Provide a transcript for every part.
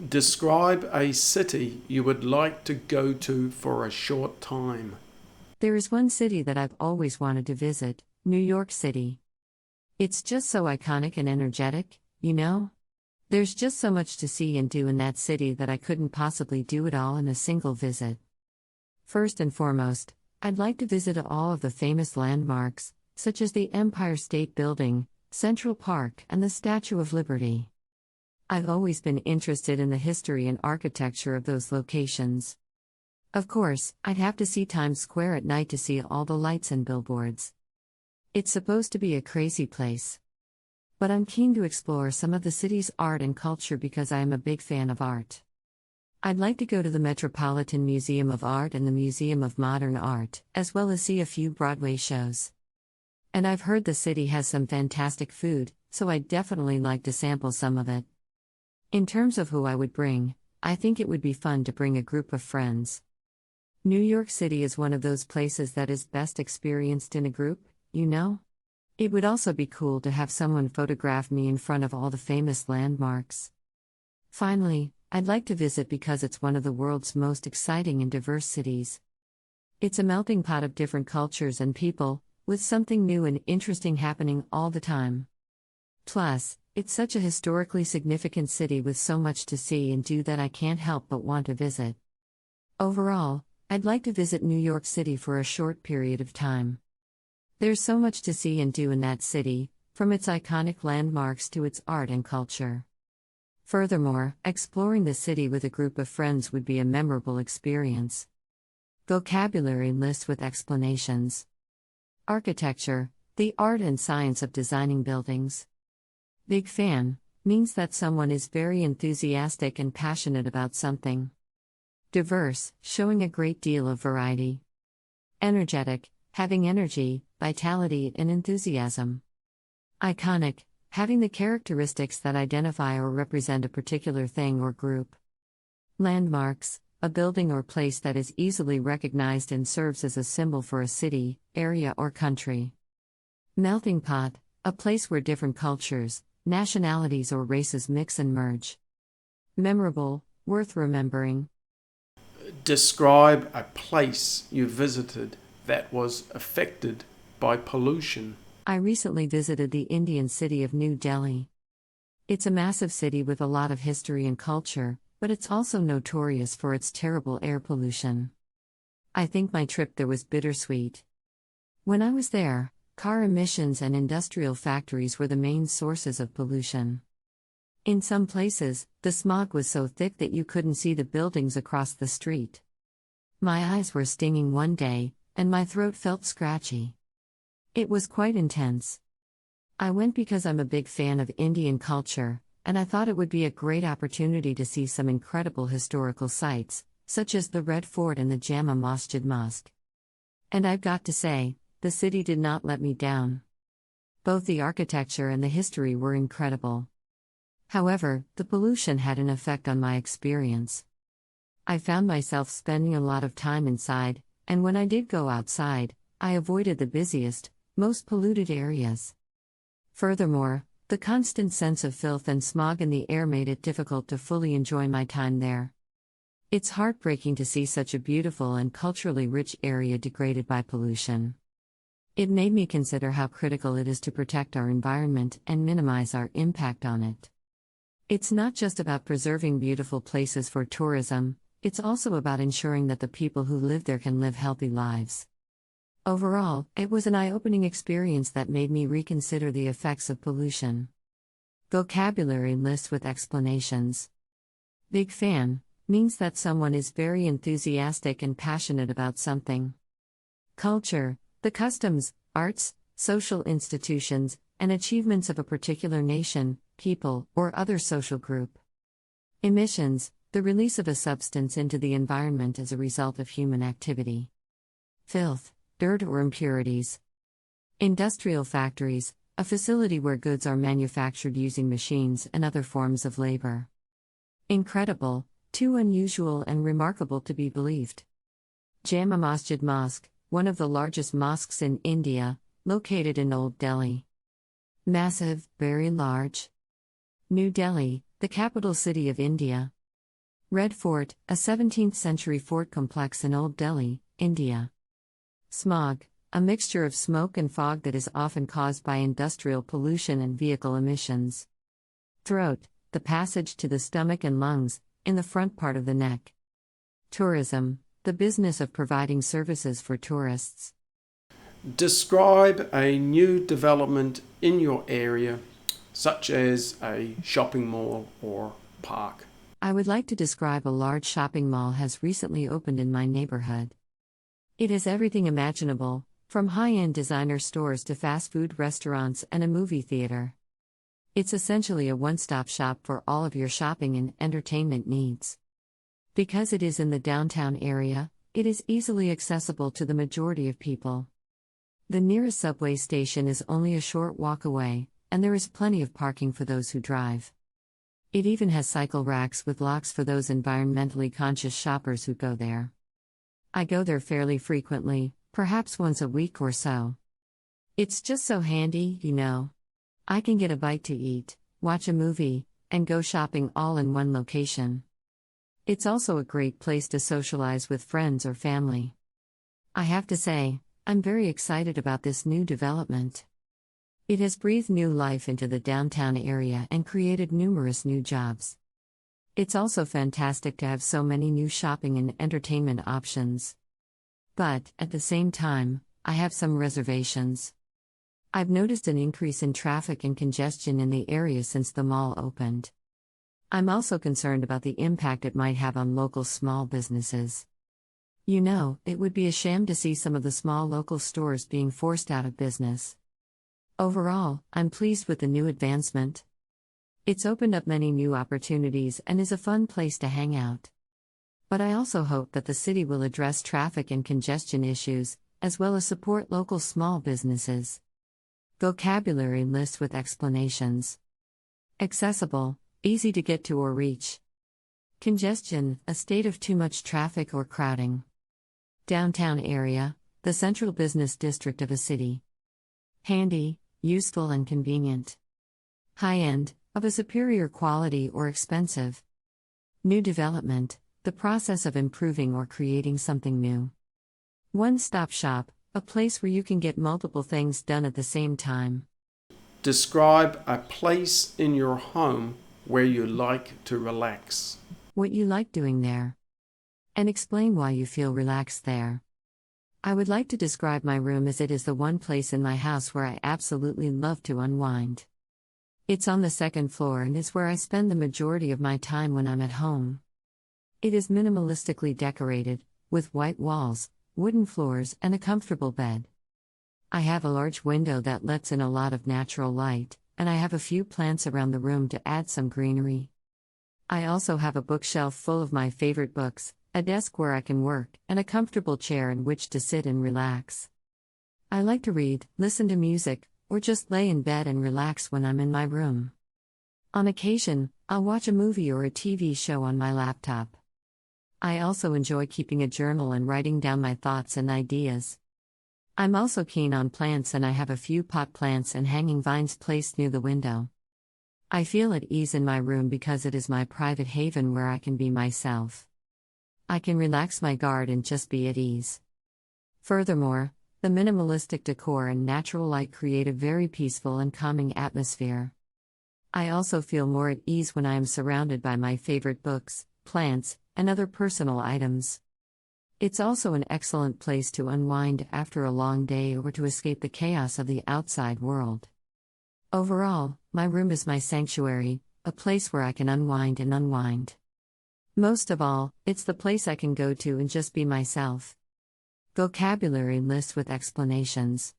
Describe a city you would like to go to for a short time. There is one city that I've always wanted to visit, New York City. It's just so iconic and energetic, you know? There's just so much to see and do in that city that I couldn't possibly do it all in a single visit. First and foremost, I'd like to visit all of the famous landmarks, such as the Empire State Building, Central Park, and the Statue of Liberty. I've always been interested in the history and architecture of those locations. Of course, I'd have to see Times Square at night to see all the lights and billboards. It's supposed to be a crazy place. But I'm keen to explore some of the city's art and culture because I am a big fan of art. I'd like to go to the Metropolitan Museum of Art and the Museum of Modern Art, as well as see a few Broadway shows. And I've heard the city has some fantastic food, so I'd definitely like to sample some of it. In terms of who I would bring, I think it would be fun to bring a group of friends. New York City is one of those places that is best experienced in a group, you know? It would also be cool to have someone photograph me in front of all the famous landmarks. Finally, I'd like to visit because it's one of the world's most exciting and diverse cities. It's a melting pot of different cultures and people, with something new and interesting happening all the time. Plus, it's such a historically significant city with so much to see and do that I can't help but want to visit. Overall, I'd like to visit New York City for a short period of time. There's so much to see and do in that city, from its iconic landmarks to its art and culture. Furthermore, exploring the city with a group of friends would be a memorable experience. Vocabulary list with explanations. Architecture, the art and science of designing buildings. Big fan means that someone is very enthusiastic and passionate about something. Diverse, showing a great deal of variety. Energetic, having energy, vitality, and enthusiasm. Iconic, having the characteristics that identify or represent a particular thing or group. Landmarks, a building or place that is easily recognized and serves as a symbol for a city, area, or country. Melting pot, a place where different cultures, nationalities, or races mix and merge. Memorable, worth remembering. Describe a place you visited that was affected by pollution. I recently visited the Indian city of New Delhi. It's a massive city with a lot of history and culture, but it's also notorious for its terrible air pollution. I think my trip there was bittersweet. When I was there, car emissions and industrial factories were the main sources of pollution. In some places, the smog was so thick that you couldn't see the buildings across the street. My eyes were stinging one day, and my throat felt scratchy. It was quite intense. I went because I'm a big fan of Indian culture, and I thought it would be a great opportunity to see some incredible historical sites, such as the Red Fort and the Jama Masjid Mosque. And I've got to say, the city did not let me down. Both the architecture and the history were incredible. However, the pollution had an effect on my experience. I found myself spending a lot of time inside, and when I did go outside, I avoided the busiest, most polluted areas. Furthermore, the constant sense of filth and smog in the air made it difficult to fully enjoy my time there. It's heartbreaking to see such a beautiful and culturally rich area degraded by pollution. It made me consider how critical it is to protect our environment and minimize our impact on it. It's not just about preserving beautiful places for tourism, it's also about ensuring that the people who live there can live healthy lives. Overall, it was an eye-opening experience that made me reconsider the effects of pollution. Vocabulary list with explanations. Big fan means that someone is very enthusiastic and passionate about something. Culture, the customs, arts, social institutions, and achievements of a particular nation, people, or other social group. Emissions, the release of a substance into the environment as a result of human activity. Filth, dirt or impurities. Industrial factories, a facility where goods are manufactured using machines and other forms of labor. Incredible, too unusual and remarkable to be believed. Jama Masjid Mosque, one of the largest mosques in India, located in Old Delhi. Massive, very large. New Delhi, the capital city of India. Red Fort, a 17th century fort complex in Old Delhi, India. Smog, a mixture of smoke and fog that is often caused by industrial pollution and vehicle emissions. Throat, the passage to the stomach and lungs, in the front part of the neck. Tourism, the business of providing services for tourists. Describe a new development in your area, such as a shopping mall or park. I would like to describe a large shopping mall has recently opened in my neighborhood. It has everything imaginable, from high-end designer stores to fast food restaurants and a movie theater. It's essentially a one-stop shop for all of your shopping and entertainment needs. Because it is in the downtown area, it is easily accessible to the majority of people. The nearest subway station is only a short walk away, and there is plenty of parking for those who drive. It even has cycle racks with locks for those environmentally conscious shoppers who go there. I go there fairly frequently, perhaps once a week or so. It's just so handy, you know. I can get a bite to eat, watch a movie, and go shopping all in one location. It's also a great place to socialize with friends or family. I have to say, I'm very excited about this new development. It has breathed new life into the downtown area and created numerous new jobs. It's also fantastic to have so many new shopping and entertainment options. But, at the same time, I have some reservations. I've noticed an increase in traffic and congestion in the area since the mall opened. I'm also concerned about the impact it might have on local small businesses. You know, it would be a shame to see some of the small local stores being forced out of business. Overall, I'm pleased with the new advancement. It's opened up many new opportunities and is a fun place to hang out. But I also hope that the city will address traffic and congestion issues, as well as support local small businesses. Vocabulary list with explanations. Accessible, easy to get to or reach. Congestion, a state of too much traffic or crowding. Downtown area, the central business district of a city. Handy, useful and convenient. High-end, of a superior quality or expensive. New development, the process of improving or creating something new. One-stop shop, a place where you can get multiple things done at the same time. Describe a place in your home where you like to relax. What you like doing there. And explain why you feel relaxed there. I would like to describe my room as it is the one place in my house where I absolutely love to unwind. It's on the second floor and is where I spend the majority of my time when I'm at home. It is minimalistically decorated, with white walls, wooden floors, and a comfortable bed. I have a large window that lets in a lot of natural light, and I have a few plants around the room to add some greenery. I also have a bookshelf full of my favorite books, a desk where I can work, and a comfortable chair in which to sit and relax. I like to read, listen to music, or just lay in bed and relax when I'm in my room. On occasion, I'll watch a movie or a TV show on my laptop. I also enjoy keeping a journal and writing down my thoughts and ideas. I'm also keen on plants and I have a few pot plants and hanging vines placed near the window. I feel at ease in my room because it is my private haven where I can be myself. I can relax my guard and just be at ease. Furthermore, the minimalistic decor and natural light create a very peaceful and calming atmosphere. I also feel more at ease when I am surrounded by my favorite books, plants, and other personal items. It's also an excellent place to unwind after a long day or to escape the chaos of the outside world. Overall, my room is my sanctuary, a place where I can unwind. Most of all, it's the place I can go to and just be myself. Vocabulary list with explanations.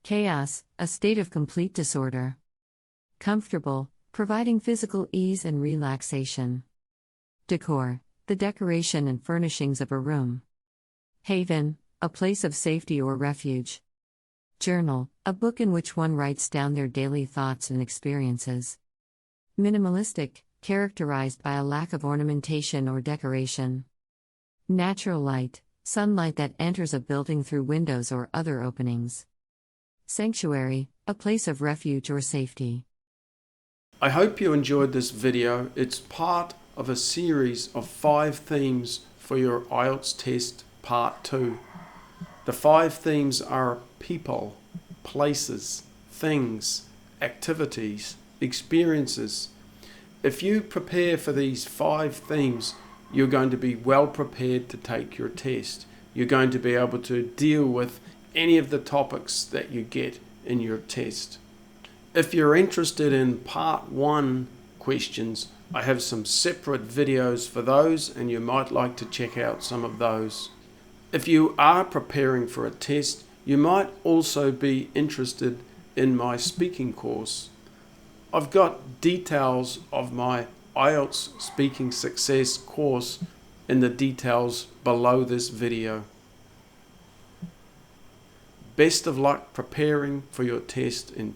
Chaos, a state of complete disorder. Comfortable, providing physical ease and relaxation. Decor, the decoration and furnishings of a room. Haven, a place of safety or refuge. Journal, a book in which one writes down their daily thoughts and experiences. Minimalistic, characterized by a lack of ornamentation or decoration. Natural light, sunlight that enters a building through windows or other openings. Sanctuary, a place of refuge or safety. I hope you enjoyed this video. It's part of a series of 5 themes for your IELTS test part 2. The 5 themes are people, places, things, activities, experiences. If you prepare for these 5 themes, you're going to be well prepared to take your test. You're going to be able to deal with any of the topics that you get in your test. If you're interested in part 1 questions, I have some separate videos for those, and you might like to check out some of those. If you are preparing for a test, you might also be interested in my speaking course. I've got details of my IELTS Speaking Success course in the details below this video. Best of luck preparing for your test in